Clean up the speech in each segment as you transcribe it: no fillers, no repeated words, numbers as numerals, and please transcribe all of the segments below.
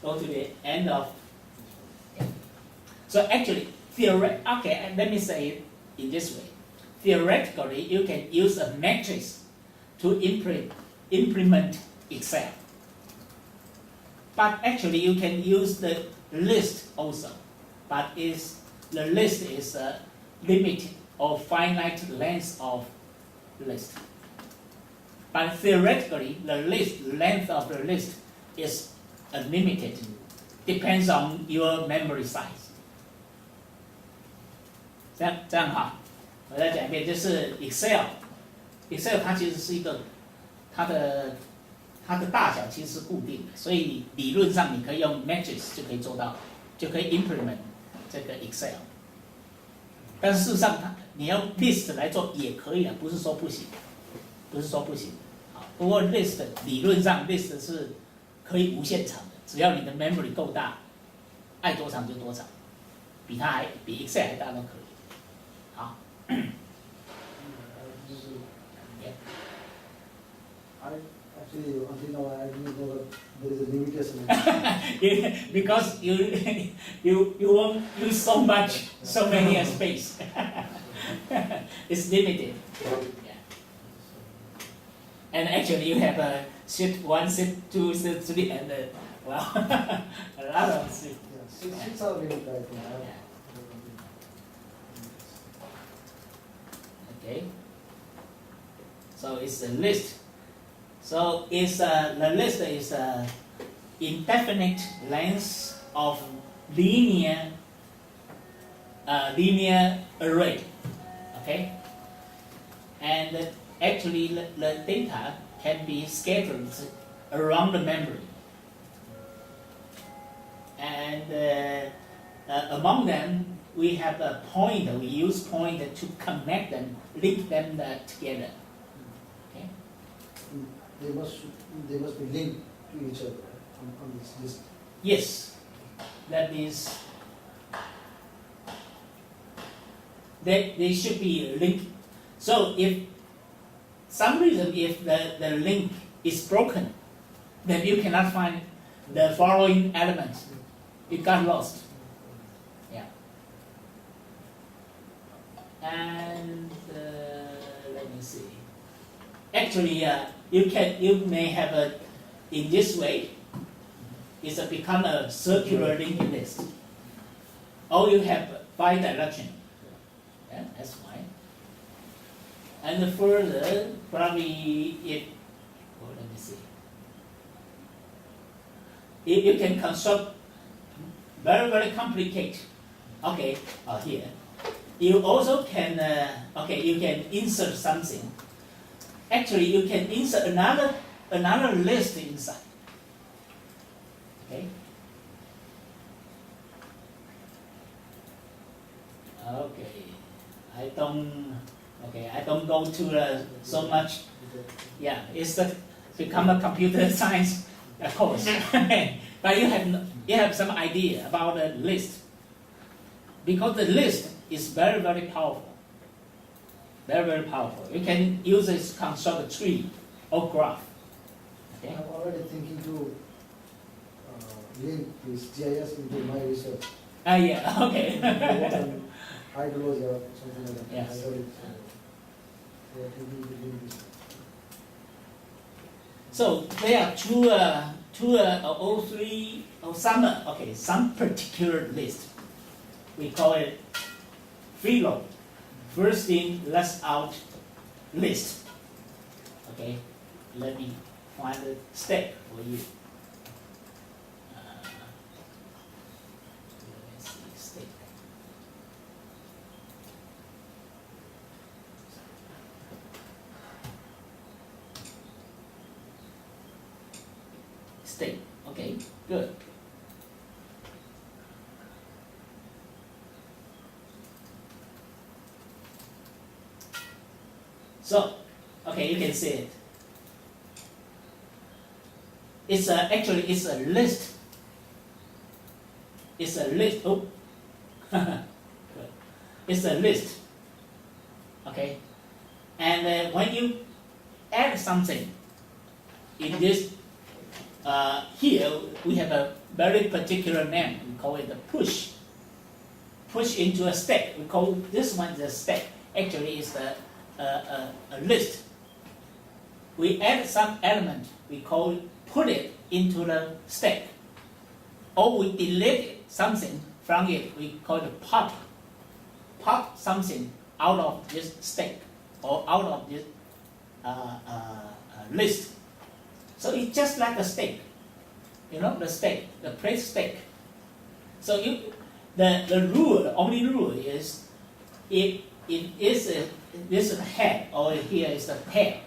go to the end of. So actually, okay, let me say it in this way. Theoretically, you can use a matrix to implement Excel. But actually, you can use the list also. But the list is a limited or finite length of list. But theoretically, the length of the list is unlimited. Depends on your memory size. 这样哈，我再讲一遍，就是 Excel 它其实是一个它的大小其实是固定的，所以理论上你可以用 matrix 就可以做到，就可以 implement 这个 Excel。但是事实上你要 list 来做也可以啊，不是说不行，不是说不行。好，不过 list 理论上 list 是可以无限长的，只要你的 memory 够大，爱多长就多长，比 Excel 还大都可以。好。Actually, until now I didn't know that there is a limitation. Because you won't use so many space. It's limited. Yeah. And actually, you have a sheet 1, sheet 2, sheet 3, and well, a lot of sheets. Yeah, sheets are limited right now. Yeah. Okay. So it's a list. So the list is indefinite length of linear array. Okay. And actually, the data can be scattered around the memory. And among them, we have a pointer. We use pointer to connect them, link them together. Okay. They must be linked to each other on this list. Yes, that means they should be linked. So if some reason if the link is broken, then you cannot find the following elements. It got lost. Yeah. And let me see. Actually, you may have in this way, it's become a circular linked list. Or you have bi-direction. Yeah, that's fine. And further, probably let me see. If you can construct very, very complicated. Okay, here. You also can, you can insert something. Actually, you can insert another list inside. Okay. Okay. I don't go to so much. Yeah, it's become a computer science course. But you have some idea about the list, because the list is very, very powerful. Very, very powerful. You can use it to construct a tree or graph. Okay? I'm already thinking to link this GIS into my research. Yeah, okay. Hydrology or something like that. Yes. So there are two or three or some particular list. We call it freeload. First in, last out list. Okay, let me find a step for you. Let's see, step. Step. Okay, good. So, okay, you can see it. It's actually a list. It's a list. Oh, it's a list. Okay, and when you add something in this here we have a very particular name. We call it a push. Push into a stack. We call this one the stack. Actually, it's a list. We add some element. We call put it into the stack. Or we delete something from it. We call it pop. Pop something out of this stack or out of this list. So it's just like a steak, the steak, the plate steak. So the rule, the only rule is if it is this is the head or here is the tail,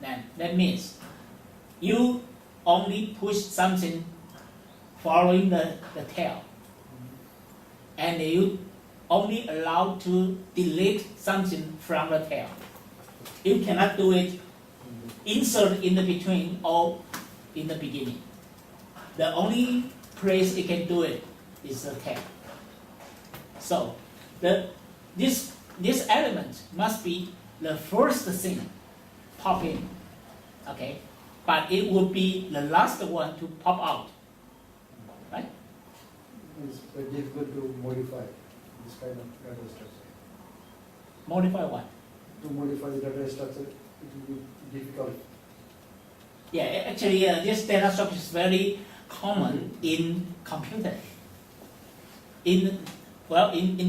then that means you only push something following the tail, and you only allowed to delete something from the tail. You cannot do it insert in the between or in the beginning. The only place you can do it is the tail. So this element must be the first thing pop in, okay? But it would be the last one to pop out, right? It's very difficult to modify this kind of data structure. Modify what? To modify the data structure, it will be difficult. Yeah, actually, this data structure is very common in computer. In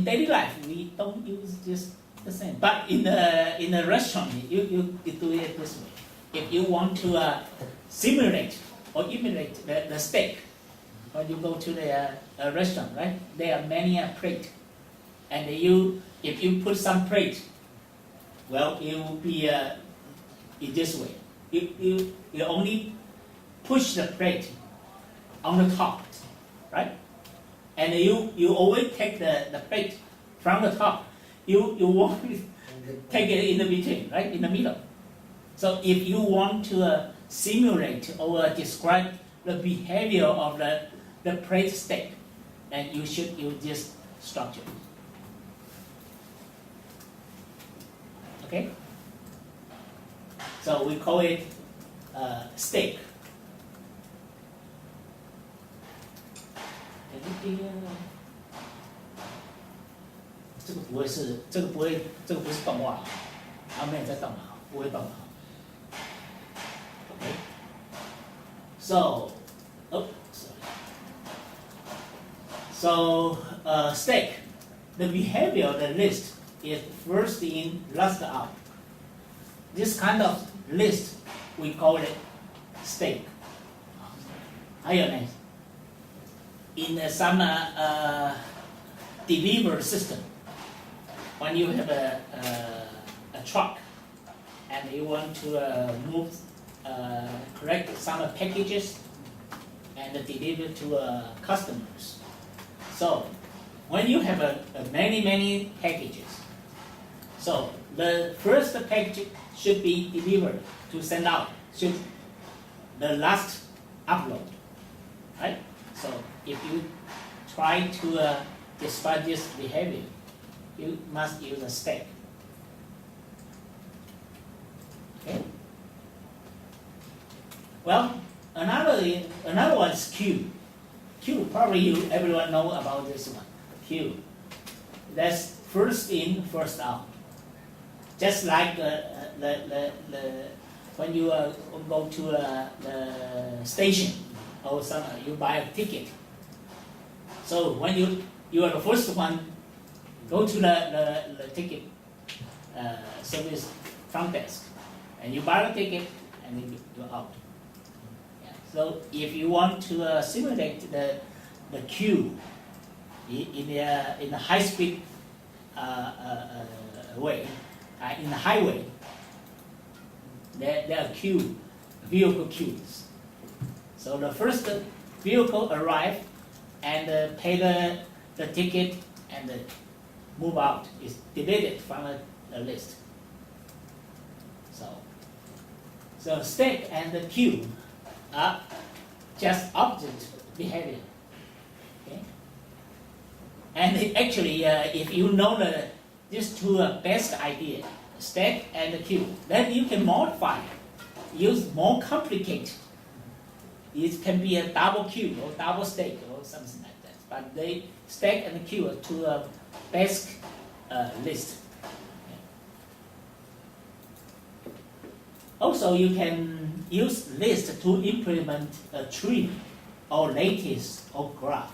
daily life, we don't use this the same. But in a restaurant, you do it this way. If you want to simulate or emulate the steak, when you go to the restaurant, right? There are many plates, and if you put some plate, well, it will be in this way. You only push the plate on the top, right? And you always take the plate from the top. You won't take it in the between, right? In the middle. So if you want to simulate or describe the behavior of the plate steak, then you should use this structure. Okay? So we call it steak. Anything? 这个不会是，这个不是动画，它没有在动了，不会动了。Okay. So, steak. The behavior of the list is first in, last out. This kind of list we call it steak. 还有呢 in some delivery system, when you have a truck and you want to move, collect some packages and deliver to customers. So when you have many packages, so the first package should be delivered to send out, should the last upload, right? So if you try to describe this behavior, you must use a stack. Okay. Well, another one is queue. Queue, probably everyone know about this one. Queue. That's first in, first out. Just like when you go to the station or you buy a ticket. So when you are the first one, go to the ticket service front desk, and you buy the ticket, and then you're out. Yeah. So if you want to simulate the queue in the high speed way, in the highway, there are vehicle queues. So the first vehicle arrive and pay the ticket and move out is deleted from the list. So stack and the queue are just opposite behavior. Okay? And actually, if you know these two best idea, stack and the queue, then you can modify, use more complicated it can be a double queue or double stack or something like that. But they stack and queue to a basic list. Also, you can use list to implement a tree or lattice or graph.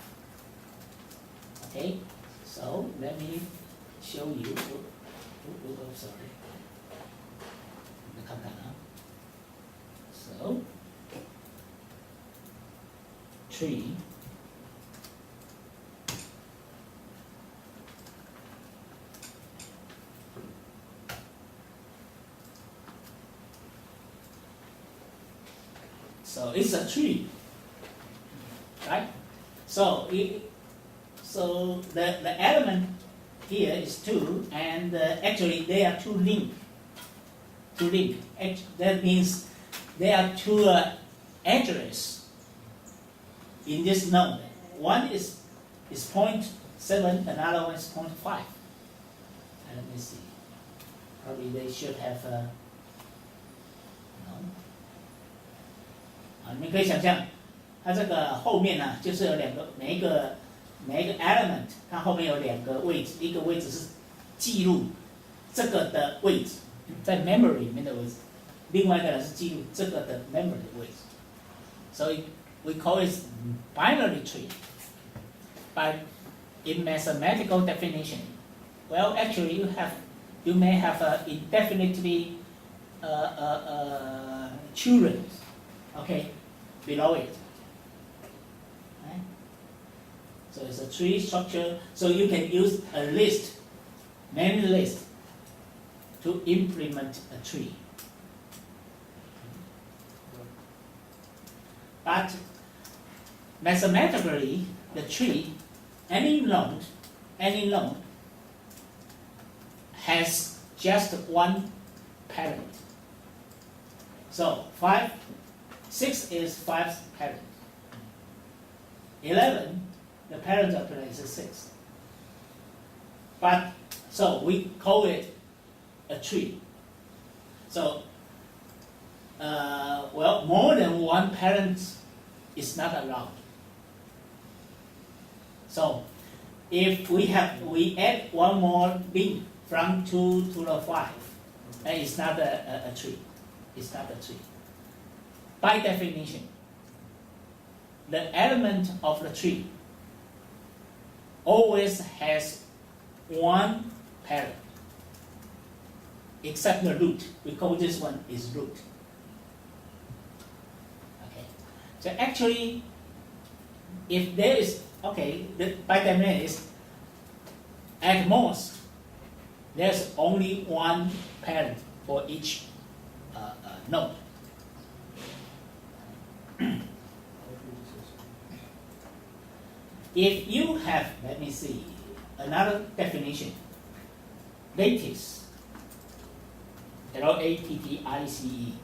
Okay, so let me show you. Sorry. So, tree. So it's a tree, right? So the element here is 2, and actually there are 2 links. That means there are 2 addresses in this node. One is 0.7, another one is 0.5. Let me see. Probably they should have. 你们可以想象，它这个后面呢，就是有2个，每一个 element， 它后面有2个位置，一个位置是记录这个的位置，在 memory 里面的位置，另外一个呢是记录这个的 memory 的位置。So we call it binary tree. But in mathematical definition, well, actually you may have indefinitely children, okay, below it. Right? So it's a tree structure. So you can use a list, many lists, to implement a tree. But mathematically, the tree, any node has just one parent. So 6 is 5's parent. 11, the parent of it is 6. But so we call it a tree. So well, more than one parent is not allowed. So if we add one more link from 2 to the 5, then it's not a tree. It's not a tree. By definition, the element of the tree always has one parent, except the root. We call this one is root. Okay. So actually, if there is, okay, by definition is at most there's only one parent for each node. If you have, let me see, another definition, lattice, L-A-T-T-I-C-E,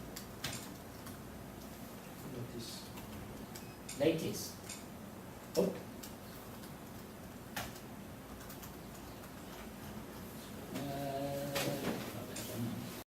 lattice. Oh.